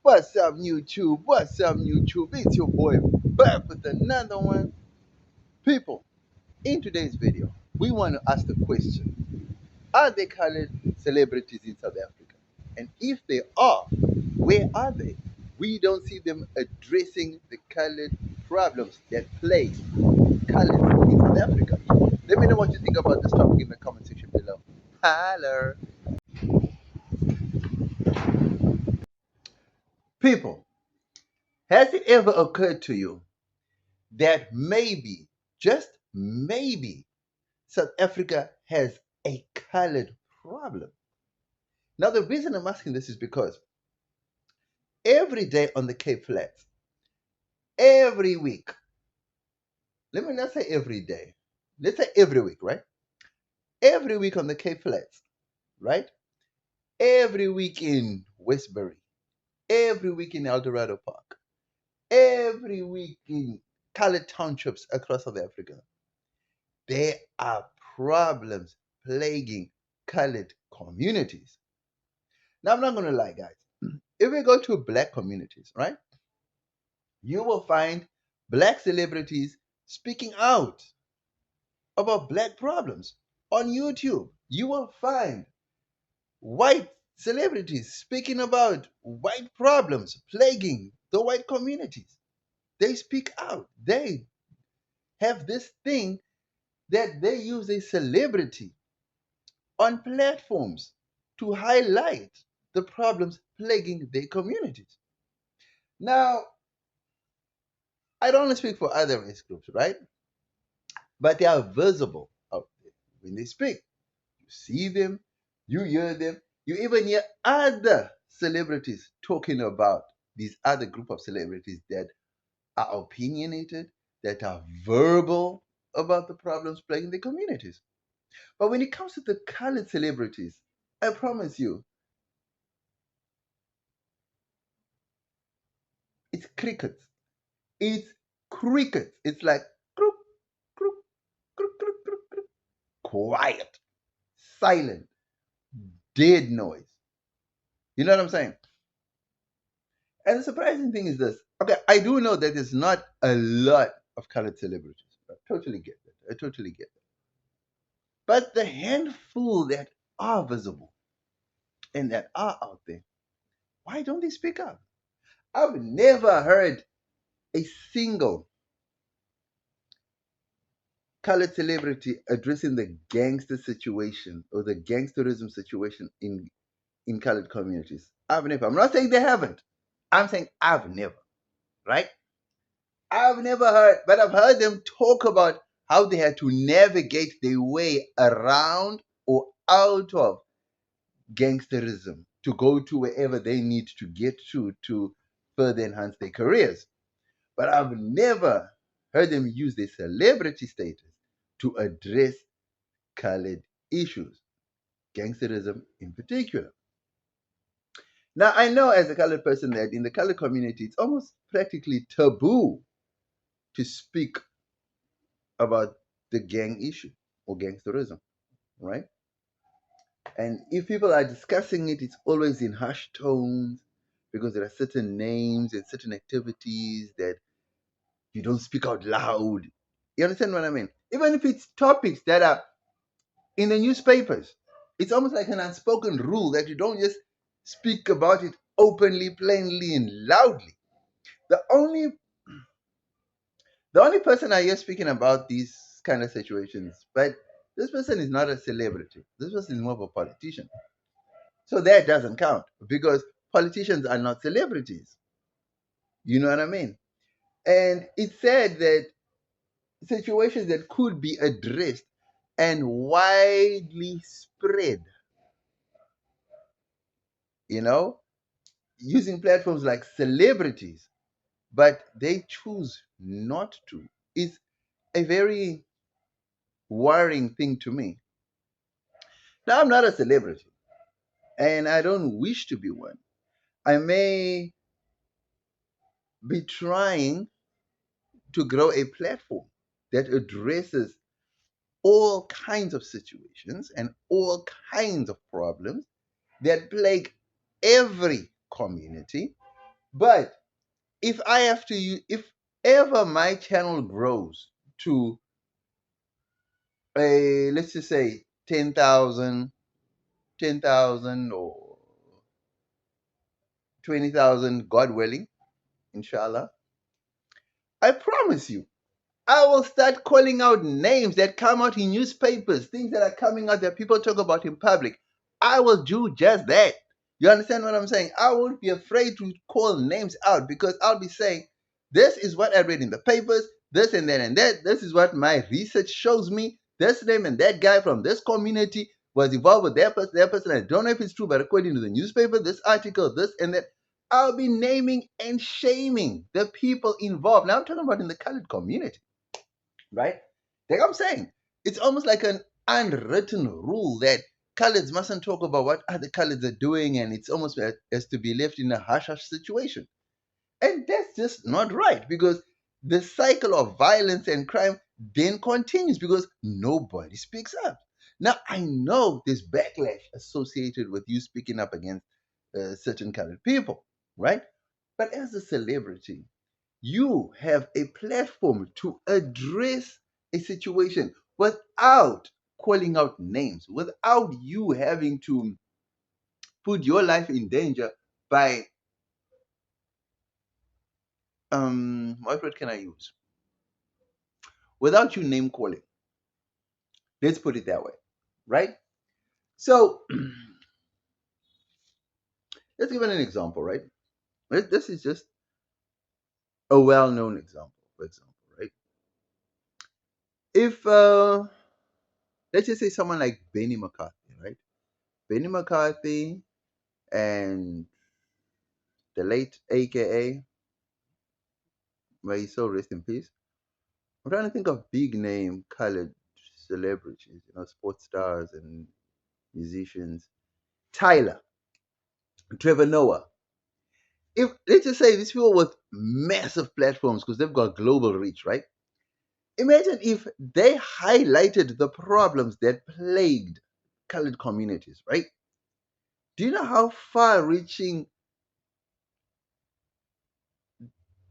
What's up, YouTube? What's up, YouTube? It's your boy back with another one. People, in today's video, we want to ask the question: are they colored celebrities in South Africa? And if they are, where are they? We don't see them addressing the colored problems that plague colored in South Africa. Let me know what you think about this topic in the comment section below. Holler. People, has it ever occurred to you that maybe, just maybe, South Africa has a colored problem? Now, the reason I'm asking this is because every day on the Cape Flats, every week, let me not say every day, let's say every week, right? Every week on the Cape Flats, right? Every week in Westbury, every week in El Dorado Park, every week in colored townships across South Africa, there are problems plaguing colored communities. Now, I'm not going to lie, guys. If we go to black communities, right, you will find black celebrities speaking out about black problems. On YouTube, you will find white celebrities speaking about white problems plaguing the white communities. They speak out. They have this thing that they use a celebrity on platforms to highlight the problems plaguing their communities. Now, I don't want to speak for other race groups, right? But they are visible out there when they speak. You see them, you hear them, you even hear other celebrities talking about these other group of celebrities that are opinionated, that are verbal about the problems plaguing the communities. But when it comes to the colored celebrities, I promise you, it's crickets. It's crickets. It's like crook, crook, crook, crook, crook, crook. Quiet, silent, dead noise. You know what I'm saying? And the surprising thing is this. Okay, I do know that there's not a lot of colored celebrities. I totally get that. I totally get that. But the handful that are visible and that are out there, why don't they speak up? I've never heard a single colored celebrity addressing the gangster situation or the gangsterism situation in colored communities. I've never. I'm not saying they haven't. I'm saying I've never, right? I've never heard, but I've heard them talk about how they had to navigate their way around or out of gangsterism to go to wherever they need to get to further enhance their careers. But I've never heard them use their celebrity status to address colored issues, gangsterism in particular. Now, I know as a colored person that in the colored community, it's almost practically taboo to speak about the gang issue or gangsterism, right? And if people are discussing it, it's always in hushed tones because there are certain names and certain activities that you don't speak out loud. You understand what I mean? Even if it's topics that are in the newspapers, it's almost like an unspoken rule that you don't just speak about it openly, plainly, and loudly. The only the only person I hear speaking about these kind of situations, but this person is not a celebrity. This person is more of a politician. So that doesn't count because politicians are not celebrities. You know what I mean? And it's said that situations that could be addressed and widely spread, you know, using platforms like celebrities, but they choose not to, is a very worrying thing to me. Now, I'm not a celebrity and I don't wish to be one. I may be trying to grow a platform that addresses all kinds of situations and all kinds of problems that plague every community, But if I have to use, if ever my channel grows to a, let's just say 10,000, 10,000 or 20,000, God willing, inshallah, I promise you, I will start calling out names that come out in newspapers, things that are coming out that people talk about in public. I will do just that. You understand what I'm saying? I won't be afraid to call names out because I'll be saying, this is what I read in the papers, this and that and that. This is what my research shows me. This name and that guy from this community was involved with that person. I don't know if it's true, but according to the newspaper, this article, this and that. I'll be naming and shaming the people involved. Now I'm talking about in the colored community, right? Like I'm saying, it's almost like an unwritten rule that coloreds mustn't talk about what other coloreds are doing, and it's almost as to be left in a hush hush situation. And that's just not right because the cycle of violence and crime then continues because nobody speaks up. Now, I know there's backlash associated with you speaking up against certain colored people, right? But as a celebrity, you have a platform to address a situation without calling out names, without you having to put your life in danger by what word can I use? Without you name calling. Let's put it that way, right? So let's give it an example, right? This is just a well-known example, for example, right? If let's just say someone like Benny McCarthy, right? Benny McCarthy and the late AKA, may he so rest in peace. I'm trying to think of big name colored celebrities, sports stars and musicians. Tyler, Trevor Noah. If let's just say these people with massive platforms because they've got global reach, right? Imagine if they highlighted the problems that plagued colored communities, right? Do you know how far reaching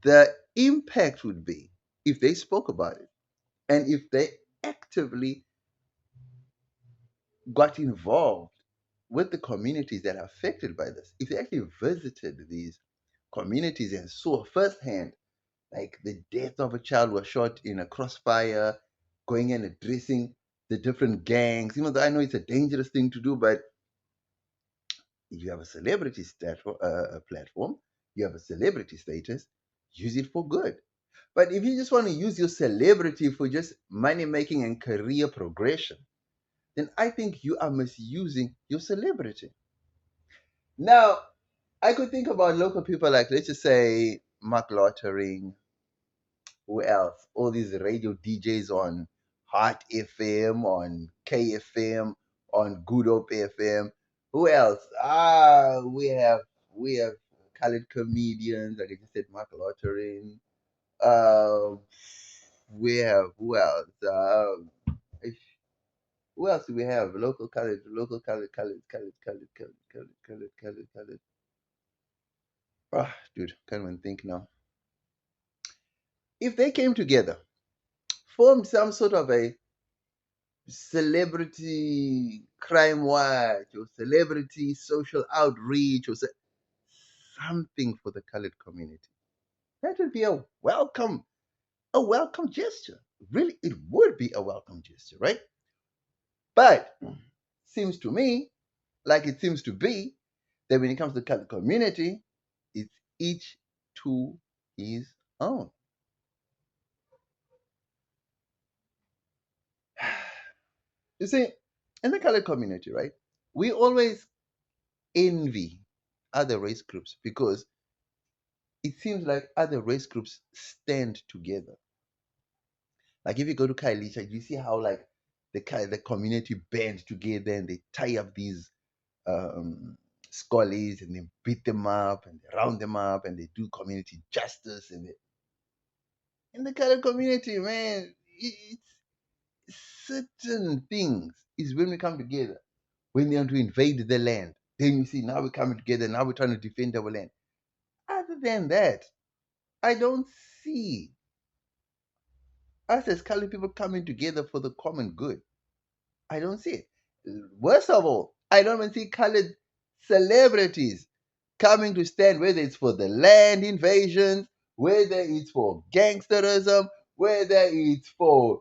the impact would be if they spoke about it and if they actively got involved with the communities that are affected by this? If they actually visited these communities and saw firsthand, like the death of a child was shot in a crossfire, going and addressing the different gangs, even though I know it's a dangerous thing to do, but if you have a platform, you have a celebrity status, use it for good. But if you just want to use your celebrity for just money making and career progression, then I think you are misusing your celebrity. Now, I could think about local people like, let's just say, Mark Lottering, who else? All these radio DJs on Heart FM, on KFM, on Good Hope FM. Who else? We have colored comedians, like I just said, Mark Lottering. Uh, we have who else? Who else do we have? Local colored. Ah, dude, can't even think now. If they came together, formed some sort of a celebrity crime watch or celebrity social outreach or something for the colored community, that would be a welcome gesture. Really, it would be a welcome gesture, right? But seems to me, like it seems to be, that when it comes to the colored community, it's each to his own. You see, in the colored community, right, we always envy other race groups because it seems like other race groups stand together. Like if you go to Kailicha, you see how like the community band together and they tie up these um, scullies and they beat them up and they round them up and they do community justice and in the colored community, man, it's certain things is when we come together when they want to invade the land. Then you see now we're coming together. Now we're trying to defend our land. Other than that, I don't see us as colored people coming together for the common good. I don't see it. Worst of all, I don't even see colored celebrities coming to stand, whether it's for the land invasions, whether it's for gangsterism, whether it's for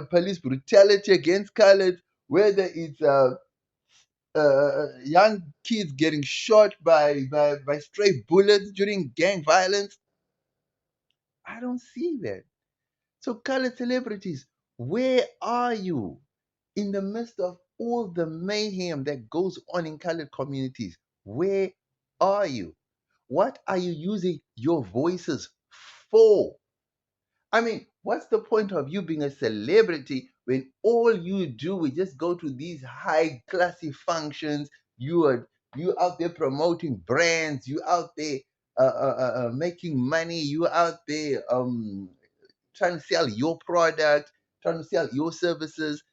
police brutality against colored, whether it's young kids getting shot by stray bullets during gang violence. I don't see that. So, colored celebrities, where are you in the midst of all the mayhem that goes on in colored communities? Where are you? What are you using your voices for? I mean, what's the point of you being a celebrity when all you do is just go to these high classy functions? You out there promoting brands. You out there making money. You out there trying to sell your product, trying to sell your services,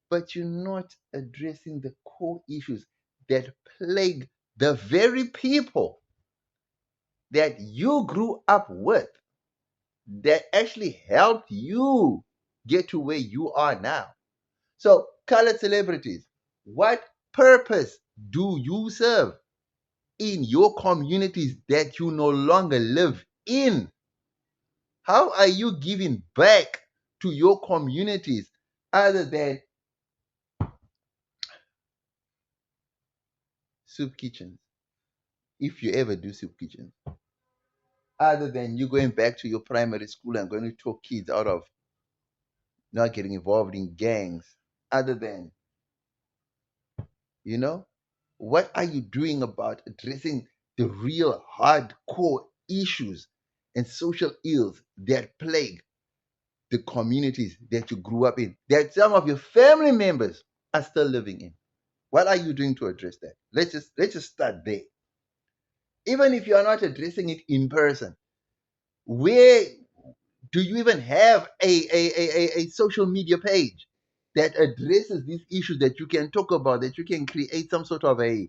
but you're not addressing the core issues that plague the very people that you grew up with, that actually helped you get to where you are now. So, colored celebrities, what purpose do you serve in your communities that you no longer live in? How are you giving back to your communities other than soup kitchens? If you ever do soup kitchens, other than you going back to your primary school and going to talk kids out of not getting involved in gangs, other than, you know, what are you doing about addressing the real hardcore issues and social ills that plague the communities that you grew up in, that some of your family members are still living in? What are you doing to address that? Let's just start there. Even if you are not addressing it in person, where do you even have a social media page that addresses these issues that you can talk about, that you can create some sort of a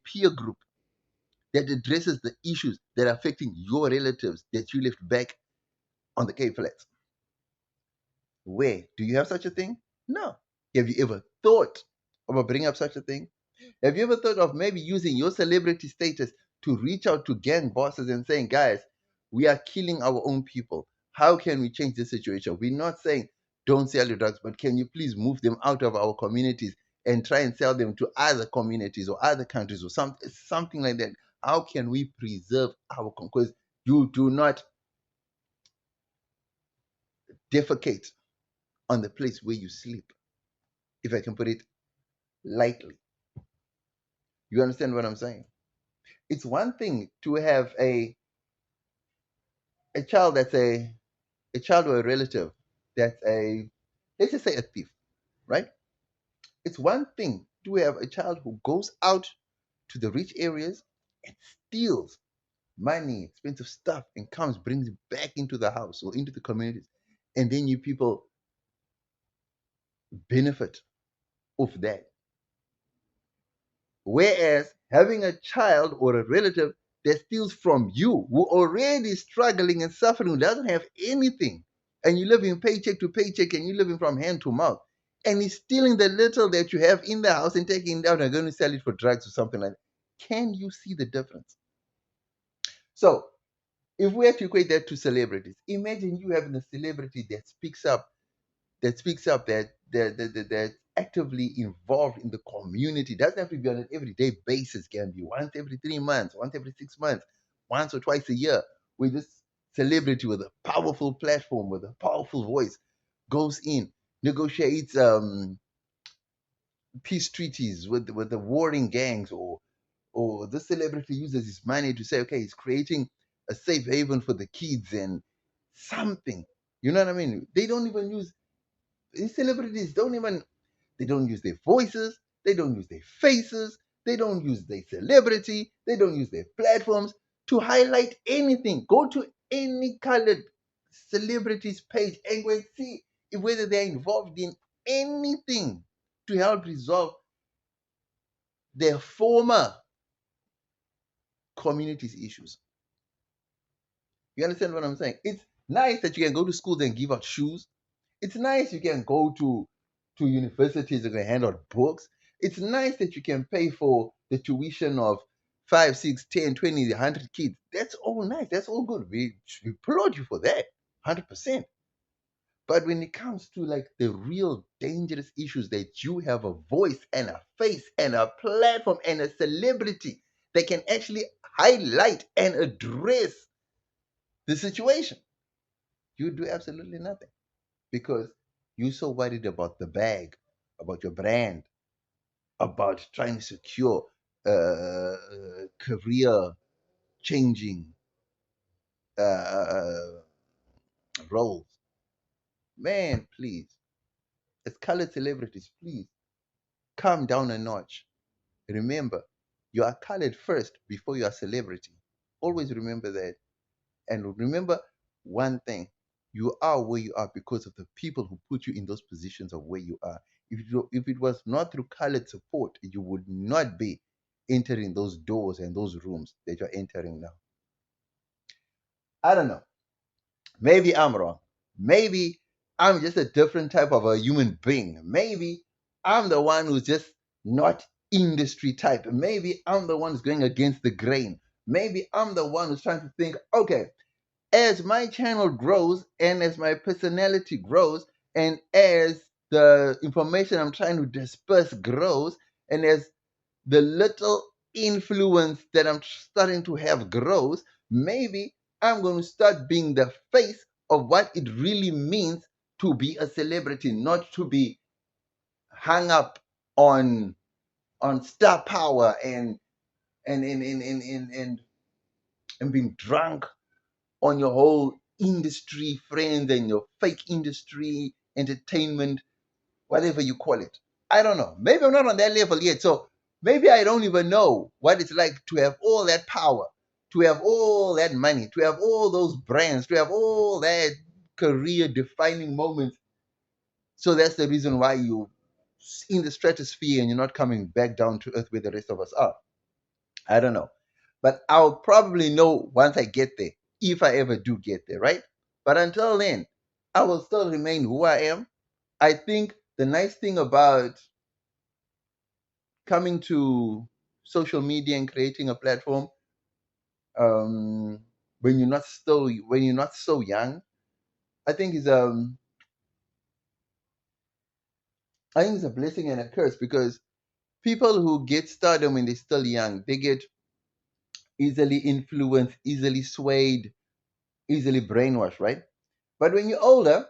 peer group that addresses the issues that are affecting your relatives that you left back on the Cape Flats? Where do you have such a thing? No. Have you ever thought about bringing up such a thing? Have you ever thought of maybe using your celebrity status to reach out to gang bosses and saying, guys, we are killing our own people. How can we change this situation? We're not saying don't sell your drugs, but can you please move them out of our communities and try and sell them to other communities or other countries or something like that? How can we preserve our, because you do not defecate on the place where you sleep, if I can put it lightly. You understand what I'm saying? It's one thing to have a child that's a child or a relative that's a, let's just say, a thief, right? It's one thing to have a child who goes out to the rich areas and steals money, expensive stuff, and comes, brings it back into the house or into the communities, and then you people benefit off that. Whereas having a child or a relative that steals from you, who already struggling and suffering, who doesn't have anything, and you living paycheck to paycheck and you living from hand to mouth, and he's stealing the little that you have in the house and taking it out and going to sell it for drugs or something like that. Can you see the difference? So if we have to equate that to celebrities, imagine you having a celebrity that speaks up, that's actively involved in the community. Doesn't have to be on an everyday basis. Can be once every 3 months, once every 6 months, once or twice a year. Where this celebrity with a powerful platform, with a powerful voice, goes in, negotiates peace treaties with the warring gangs, or this celebrity uses his money to say, okay, he's creating a safe haven for the kids and something. You know what I mean? They don't even use, these celebrities don't even, they don't use their voices, they don't use their faces, they don't use their celebrity, they don't use their platforms to highlight anything. Go to any colored celebrities page and go and see if whether they're involved in anything to help resolve their former community's issues. You understand what I'm saying? It's nice that you can go to schools and give out shoes. It's nice you can go to universities and can hand out books. It's nice that you can pay for the tuition of 5, 6, 10, 20, 100 kids. That's all nice. That's all good. We applaud you for that, 100%. But when it comes to like the real dangerous issues that you have a voice and a face and a platform and a celebrity that can actually highlight and address the situation, you do absolutely nothing because you're so worried about the bag, about your brand, about trying to secure career changing uh, roles. Man, please, as colored celebrities, please calm down a notch. Remember, you are colored first before you are celebrity. Always remember that. And remember one thing, you are where you are because of the people who put you in those positions of where you are. If it was not through colored support, you would not be entering those doors and those rooms that you're entering now. I don't know. Maybe I'm wrong. Maybe I'm just a different type of a human being. Maybe I'm the one who's just not industry type. Maybe I'm the one who's going against the grain. Maybe I'm the one who's trying to think, okay, as my channel grows and as my personality grows and as the information I'm trying to disperse grows and as the little influence that I'm starting to have grows, maybe I'm going to start being the face of what it really means to be a celebrity, not to be hung up on star power and and being drunk on your whole industry friends and your fake industry entertainment, whatever you call it. I don't know. Maybe I'm not on that level yet. So maybe I don't even know what it's like to have all that power, to have all that money, to have all those brands, to have all that career defining moments. So that's the reason why you in the stratosphere and you're not coming back down to earth where the rest of us are. I don't know. But I'll probably know once I get there, if I ever do get there, right? But until then, I will still remain who I am. I think the nice thing about coming to social media and creating a platform um, when you're not so young, I think is I think it's a blessing and a curse because people who get stardom when they're still young, they get easily influenced, easily swayed, easily brainwashed, right? But when you're older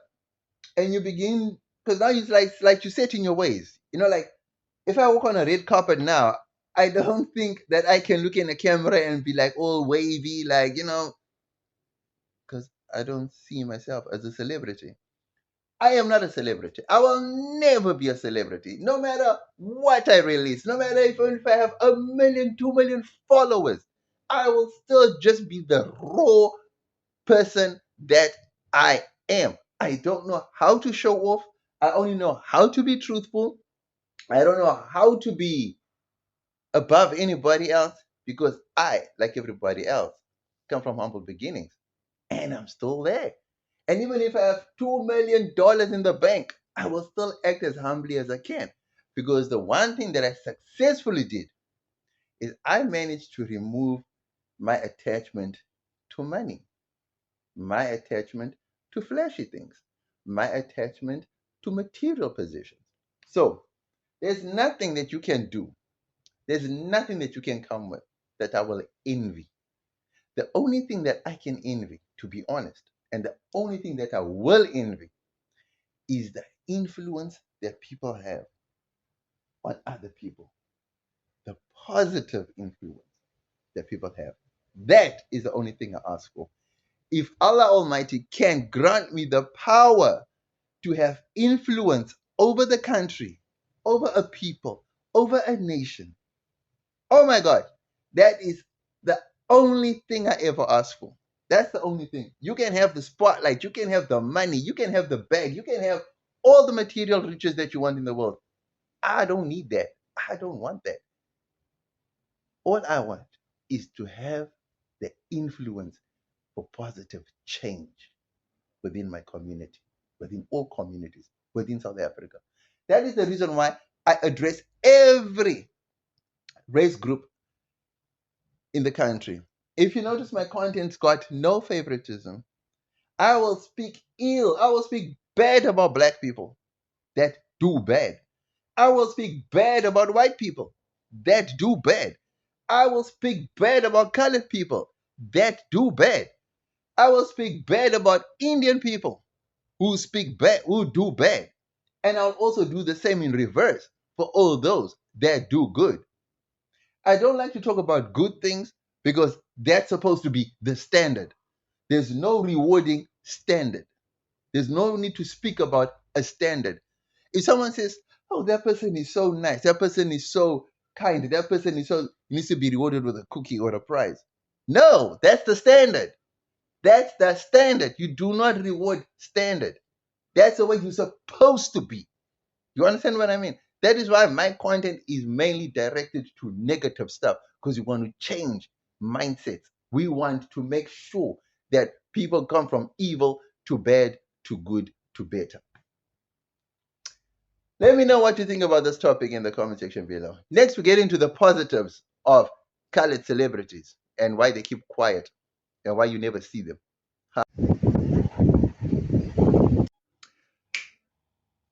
and you begin, because now it's like you set in your ways. You know, like if I walk on a red carpet now, I don't think that I can look in a camera and be like all wavy, like because I don't see myself as a celebrity. I am not a celebrity. I will never be a celebrity, no matter what I release, no matter if I have 1 million, 2 million followers. I will still just be the raw person that I am. I don't know how to show off. I only know how to be truthful. I don't know how to be above anybody else because I, like everybody else, come from humble beginnings and I'm still there. And even if I have $2 million in the bank, I will still act as humbly as I can because the one thing that I successfully did is I managed to remove my attachment to money, my attachment to flashy things, my attachment to material possessions. So there's nothing that you can do, there's nothing that you can come with that I will envy. The only thing that I can envy, to be honest, and the only thing that I will envy is the influence that people have on other people, the positive influence that people have. That is the only thing I ask for. If Allah Almighty can grant me the power to have influence over the country, over a people, over a nation, oh my God, that is the only thing I ever asked for. That's the only thing. You can have the spotlight, you can have the money, you can have the bag, you can have all the material riches that you want in the world. I don't need that. I don't want that. All I want is to have the influence for positive change within my community, within all communities, within South Africa. That is the reason why I address every race group in the country. If you notice, my content's got no favoritism. I will speak ill, I will speak bad about black people that do bad. I will speak bad about white people that do bad. I will speak bad about colored people that do bad. I will speak bad about Indian people who do bad. And I'll also do the same in reverse for all those that do good. I don't like to talk about good things because that's supposed to be the standard. There's no rewarding standard. There's no need to speak about a standard. If someone says, "Oh, that person is so nice, that person is so kind, that person is so needs to be rewarded with a cookie or a prize." No, that's the standard. That's the standard. You do not reward standard. That's the way you're supposed to be. You understand what I mean? That is why my content is mainly directed to negative stuff because we want to change mindsets. We want to make sure that people come from evil to bad to good to better. Let me know what you think about this topic in the comment section below. Next, we get into the positives of colored celebrities and why they keep quiet and why you never see them.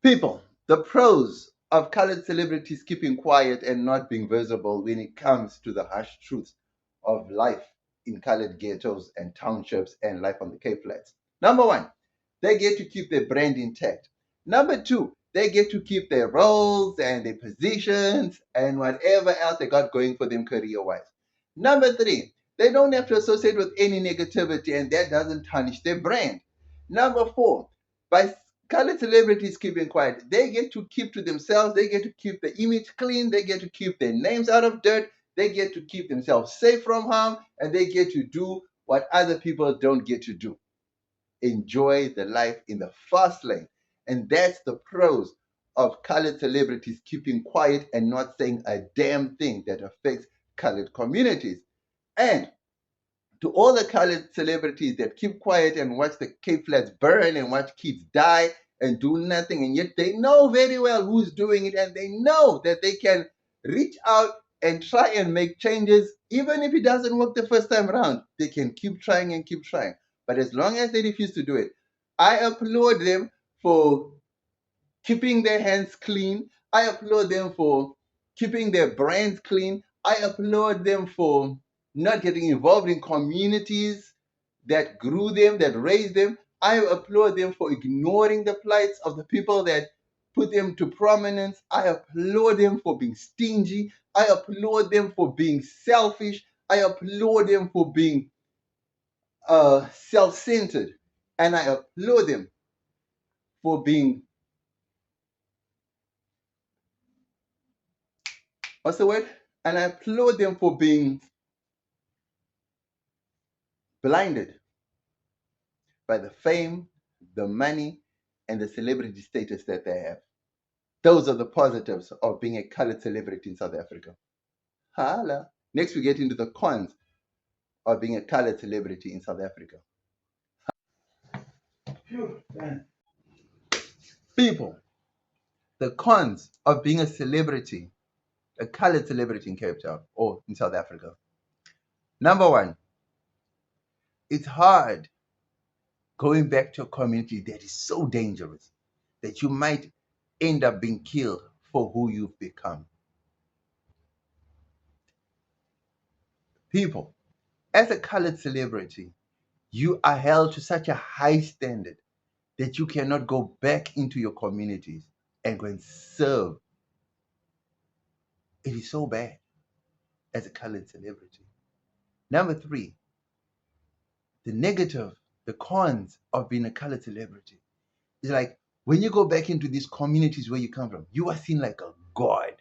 People, the pros of colored celebrities keeping quiet and not being visible when it comes to the harsh truths of life in colored ghettos and townships and life on the Cape Flats. Number one, they get to keep their brand intact. Number two, they get to keep their roles and their positions and whatever else they got going for them career wise. Number three, they don't have to associate with any negativity and that doesn't tarnish their brand. Number four, by colored celebrities keeping quiet, they get to keep to themselves, they get to keep the image clean, they get to keep their names out of dirt, they get to keep themselves safe from harm, and they get to do what other people don't get to do. Enjoy the life in the fast lane. And that's the pros of colored celebrities keeping quiet and not saying a damn thing that affects colored communities. And to all the colored celebrities that keep quiet and watch the Cape Flats burn and watch kids die and do nothing, and yet they know very well who's doing it and they know that they can reach out and try and make changes, even if it doesn't work the first time around. They can keep trying and keep trying. But as long as they refuse to do it, I applaud them for keeping their hands clean. I applaud them for keeping their brains clean. I applaud them for not getting involved in communities that grew them, that raised them. I applaud them for ignoring the plights of the people that put them to prominence. I applaud them for being stingy. I applaud them for being selfish. I applaud them for being self-centered. And I applaud them for being, what's the word? And I applaud them for being blinded by the fame, the money, and the celebrity status that they have. Those are the positives of being a colored celebrity in South Africa. Hala. Next, we get into the cons of being a colored celebrity in South Africa. Phew, man. People, the cons of being a celebrity, a colored celebrity in Cape Town or in South Africa. Number one, it's hard going back to a community that is so dangerous that you might end up being killed for who you've become. People, as a colored celebrity, you are held to such a high standard that you cannot go back into your communities and go and serve. It is so bad as a colored celebrity. Number three, the negative, the cons of being a colored celebrity is like when you go back into these communities where you come from, you are seen like a god.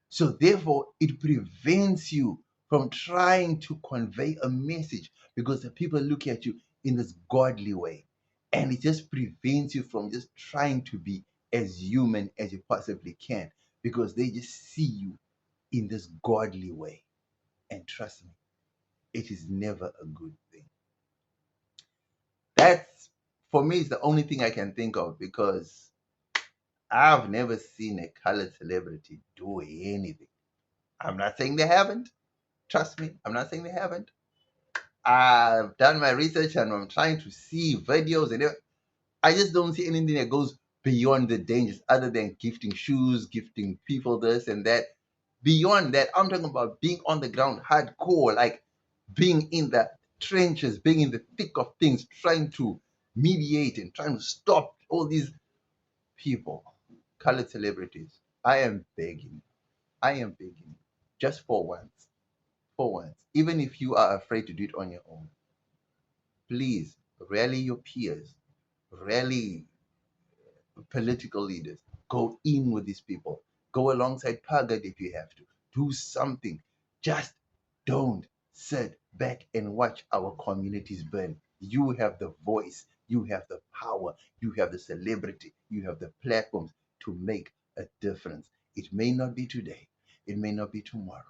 So therefore, it prevents you from trying to convey a message because the people look at you in this godly way. And it just prevents you from just trying to be as human as you possibly can because they just see you in this godly way. And trust me, it is never a good thing. That's, for me, is the only thing I can think of, because I've never seen a colored celebrity do anything. I'm not saying they haven't. Trust me, I'm not saying they haven't. I've done my research and I'm trying to see videos, and I just don't see anything that goes beyond the dangers, other than gifting shoes, gifting people this and that. Beyond that, I'm talking about being on the ground hardcore, like being in the trenches, being in the thick of things, trying to mediate and trying to stop all these people, colored celebrities. I am begging. I am begging. Just for once. For once. Even if you are afraid to do it on your own, please rally your peers, rally political leaders. Go in with these people. Go alongside Pagat if you have to. Do something. Just don't sit back and watch our communities burn. You have the voice, you have the power, you have the celebrity, you have the platforms to make a difference. It may not be today, it may not be tomorrow.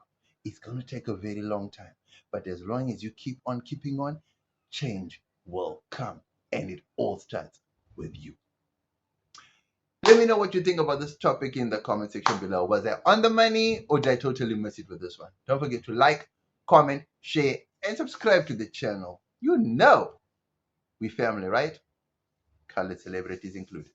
It's going to take a very long time. But as long as you keep on keeping on, change will come. And it all starts with you. Let me know what you think about this topic in the comment section below. Was I on the money, or did I totally miss it with this one? Don't forget to like, comment, share, and subscribe to the channel. You know we family, right? Colored celebrities included.